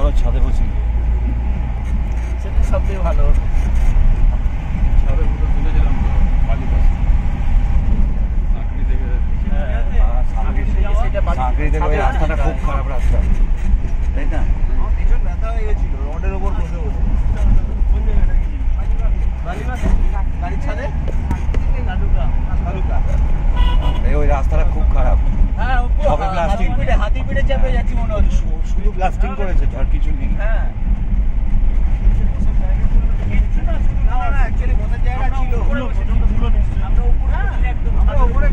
চলো ছাদে বসি, সেটা সবথেকে ভালো। ছাদের মতো তুলেছিলাম তো বালি পাশে সাঁকড়ি থেকে ওই রাস্তাটা খুব খারাপ রাস্তা, তাই না? পিছন ব্যথা হয়ে গেছিল রোডের ওপর বসে বসে। গাড়ির ছাদে ওই রাস্তাটা খুব খারাপ, হ্যাঁ সবে ব্লাস্টিং, হাতি পিঠে চেপে যাচ্ছি মনে হচ্ছে। শুধু ব্লাস্টিং করেছে, আর কিছু নেই। হ্যাঁ না অ্যাকচুয়ালি বসার জায়গা ছিল, আমরা উপরে